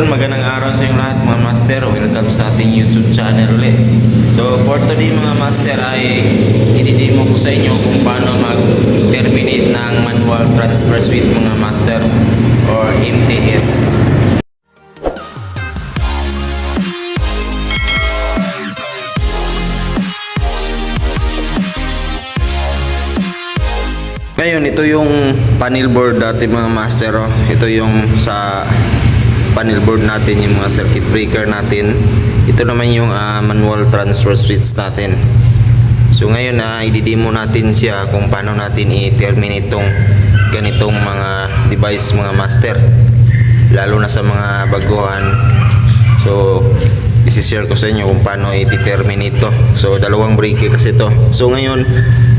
Magandang araw sa inyo lahat mga master. Welcome sa ating YouTube channel ulit. So for today mga master ay i-demo ko sa inyo kung paano mag-terminate ng manual transfer switch mga master or MTS. Ngayon ito yung panel board dati mga master. Ito yung sa panel board natin, yung mga circuit breaker natin. Ito naman yung manual transfer switch natin. So ngayon i-demo natin siya kung paano natin i-terminate tong ganitong mga device mga master, lalo na sa mga baguhan. So isi-share ko sa inyo kung paano i-terminate to. So dalawang breaker kasi to. So ngayon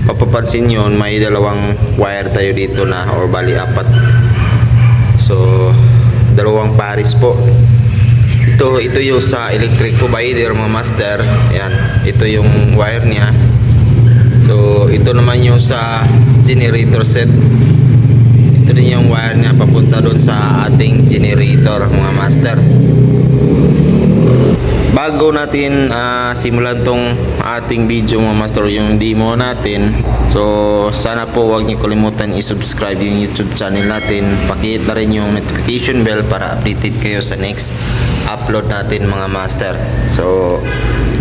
mapapansin nyo may dalawang wire tayo dito na, or bali apat. So dalawang pares po. Ito yung sa electric provider mga master. Ayan, ito yung wire niya. So ito naman yung sa generator set. Ito din yung wire niya papunta doon sa ating generator mga master. Bago natin simulan tong ating video mga master, yung demo natin, so sana po huwag niyo kalimutan i-subscribe yung YouTube channel natin. Pakihit na rin yung notification bell para updated kayo sa next upload natin mga master. So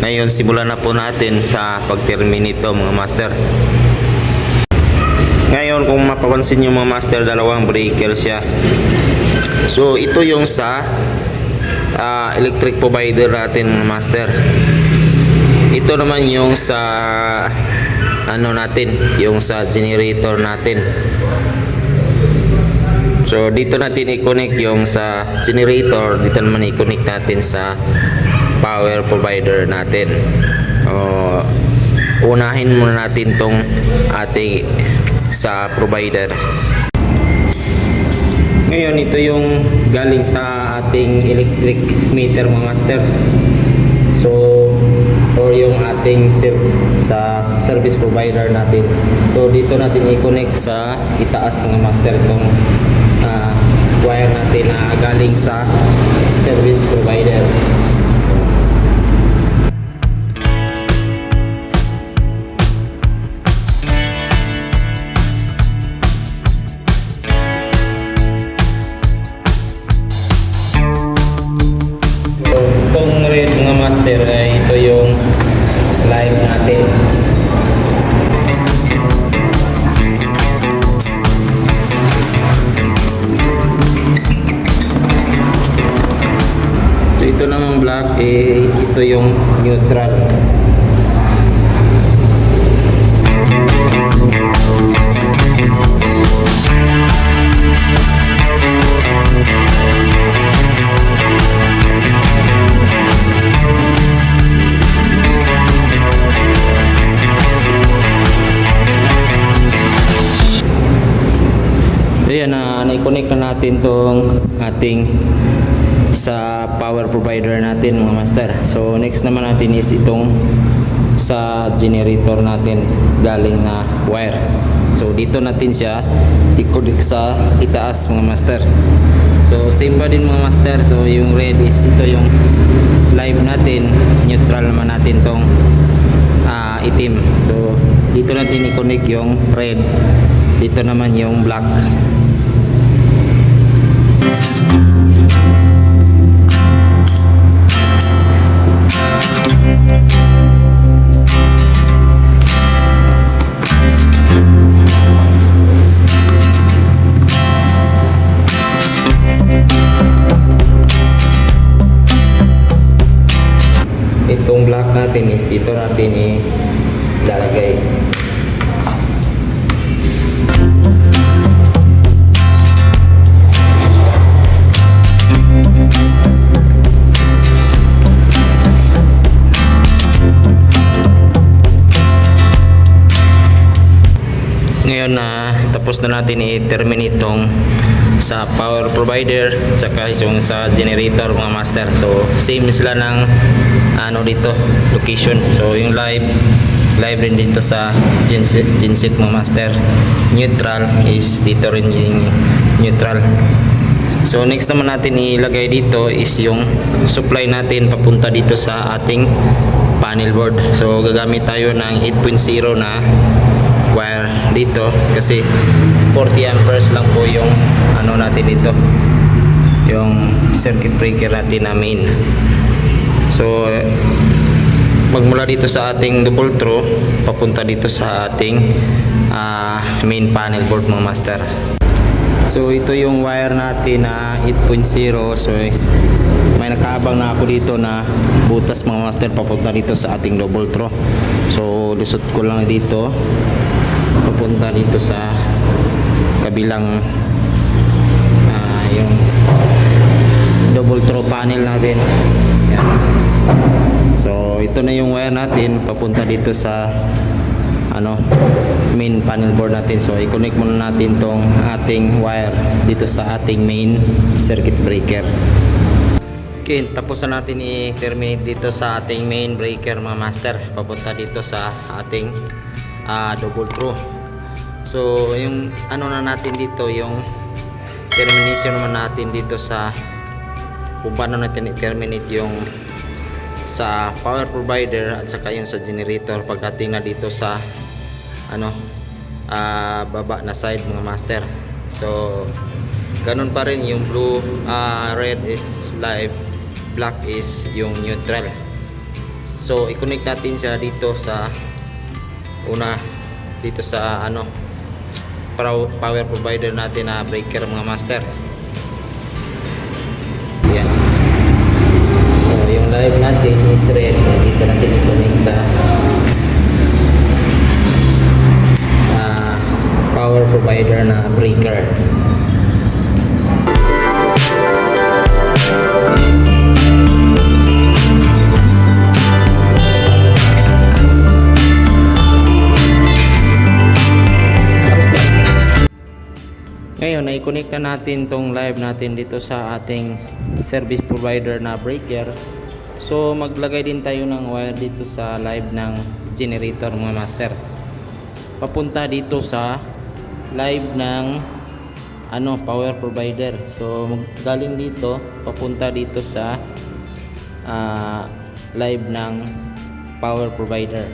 ngayon simulan na po natin sa pag-terminate to mga master. Ngayon kung mapapansin nyo mga master, dalawang breaker siya. So ito yung sa electric provider natin mga master. Ito naman yung sa natin, yung sa generator natin. So dito natin i-connect yung sa generator, dito naman i-connect natin sa power provider natin. Unahin muna natin tong ating sa provider. Ngayon ito yung galing sa ating electric meter mga master. So or yung ating sa service provider natin. So dito natin i-connect sa itaas mga master itong wire natin na galing sa service provider. Ay ito yung live natin. So ito namang black, ito yung neutral. Ayan, na-connect na natin tong ating sa power provider natin mga master. So next naman natin is itong sa generator natin galing na wire. So dito natin siya i-connect sa itaas mga master. So same pa din mga master. So yung red is ito yung live natin, neutral naman natin tong itim. So dito natin i-connect yung red, dito naman yung black. Itong black natin is dito natin ilalagay. Ngayon tapos na natin i-terminate tong sa power provider tsaka yung sa generator mga master. So same sila ng dito location. So yung live rin dito sa genset mga master. Neutral is dito rin yung neutral. So next naman natin ilagay dito is yung supply natin papunta dito sa ating panel board. So gagamit tayo ng 8.0 na wire dito kasi 40 amperes lang po yung ano natin dito, yung circuit breaker natin na main. So magmula dito sa ating double throw papunta dito sa ating main panel board mga master. So ito yung wire natin na 8.0. So may nakaabang na ako dito na butas mga master papunta dito sa ating double throw. So lusot ko lang dito papunta dito sa kabilang yung double throw panel natin. Yan. So ito na yung wire natin papunta dito sa main panel board natin. So i-connect muna natin tong ating wire dito sa ating main circuit breaker. Okay, tapos na natin i-terminate dito sa ating main breaker mga master papunta dito sa ating double throw. So yung na natin dito, yung termination naman natin dito sa kung paano natin i-terminate yung sa power provider at saka yung sa generator pagdating na dito sa baba na side mga master. So ganun pa rin, yung blue, red is live, black is yung neutral. So i-connect natin siya dito sa una dito sa power provider natin na breaker mga master. Yan. So yung live natin is red, dito natin i-connect sa power provider na breaker. Ngayon, na-connect na natin tong live natin dito sa ating service provider na breaker. So maglagay din tayo ng wire dito sa live ng generator mga master papunta dito sa live ng power provider. So galing dito papunta dito sa live ng power provider.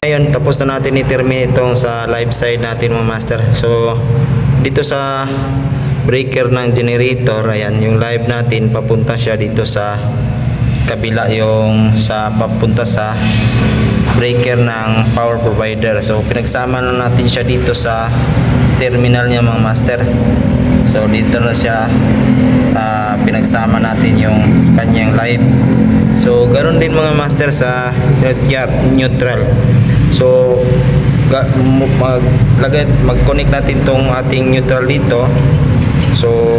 Ngayon, tapos na natin i-terminate itong sa live side natin mga master. So dito sa breaker ng generator, ayan yung live natin papunta siya dito sa kabila, yung sa papunta sa breaker ng power provider. So pinagsama na natin siya dito sa terminal niya mga master. So dito na siya pinagsama natin yung kanyang live. So ganoon din mga master sa neutral. So mag-connect natin tong ating neutral dito. So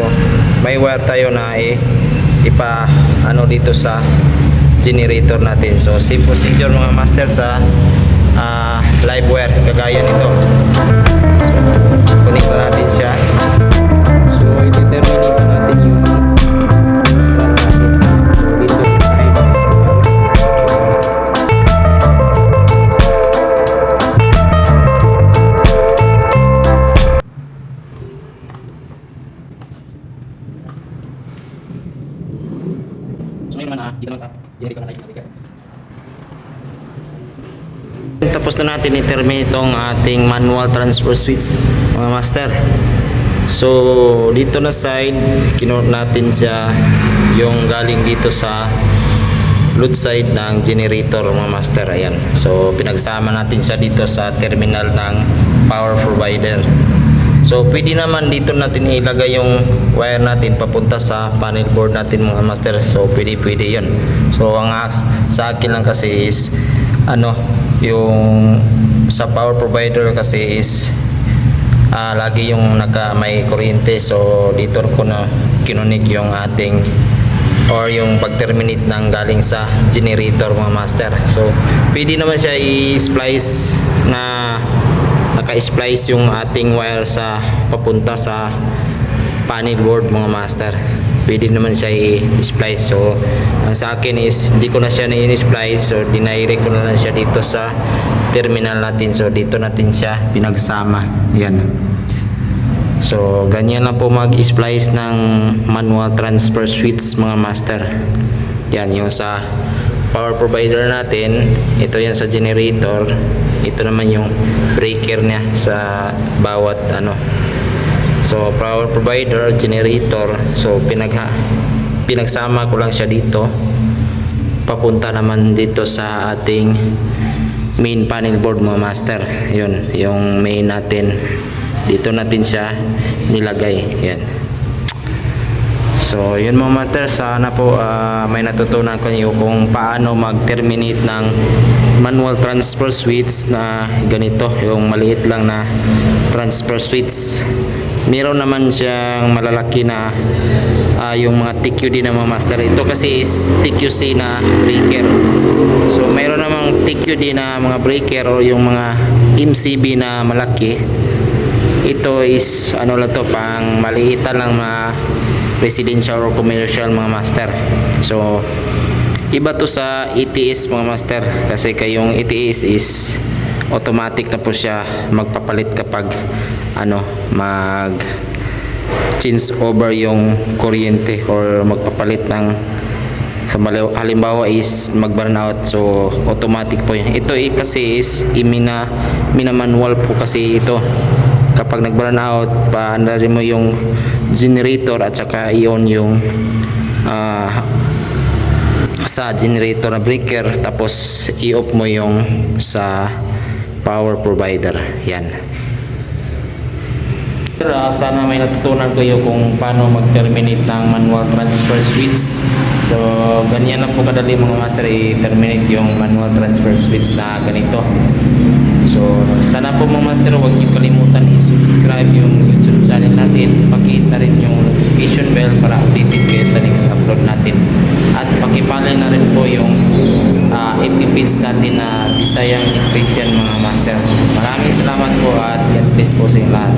may wire tayo na dito sa generator natin. So same procedure mga master sa live wire kagaya nito. So connect na natin siya. So i-terminate natin yung tapos na natin i-terminate itong ating manual transfer switch mga master. So dito na side kinout natin siya yung galing dito sa load side ng generator mga master. Ayan. So pinagsama natin siya dito sa terminal ng power provider. So pwede naman dito natin ilagay yung wire natin papunta sa panel board natin mga master. So pwede yun. So ang sa akin lang kasi is ano, yung sa power provider kasi is lagi yung may kuryente. So dito ko na kinunik yung ating or yung pag-terminate ng galing sa generator mga master. So pwede naman siya i-splice na naka-splice yung ating wire sa papunta sa panel board mga master. Pwede naman siya i-splice. So sa akin is hindi ko na siya na-splice, so dinirect ko na lang siya dito sa terminal natin. So dito natin siya pinagsama. Yan. So ganyan na po mag-splice ng manual transfer switch mga master. Yan yung sa power provider natin, ito yan sa generator, ito naman yung breaker niya sa bawat ano. So power provider, generator, so pinagsama ko lang siya dito papunta naman dito sa ating main panel board mga master. Yun yung main natin, dito natin siya nilagay. Yan. So yun mga master, sana po may natutunan kayo kung paano mag-terminate ng manual transfer switch na ganito, yung maliit lang na transfer switch. Meron naman siyang malalaki na yung mga TQD na mga master. Ito kasi is TQC na breaker. So mayroon namang TQD na mga breaker o yung mga MCB na malaki. Ito is ano lang to, pang maliitan lang mga residential or commercial mga master. So iba to sa ETS mga master, kasi kayong ETS is automatic na po siya magpapalit kapag ano, mag change over yung kuryente or magpapalit ng, halimbawa is mag burn out, so automatic po yan. Ito kasi is manual po kasi ito. Kapag nag burn out, paandarin mo yung generator at saka i-on yung sa generator na breaker, tapos i-off mo yung sa power provider. Yan. Sana may natutunan kayo kung paano mag-terminate ng manual transfer switch. So ganyan lang po kadali mga master i-terminate yung manual transfer switch na ganito. So sana po mga master, huwag niyo kalimutan i-subscribe yung YouTube channel natin, pakihit na rin yung notification bell para updated kayo sa next upload natin, at pakipalay na rin po yung FB page natin na Bisayang Christian mga master. Maraming salamat po at God bless po sa inyo lahat.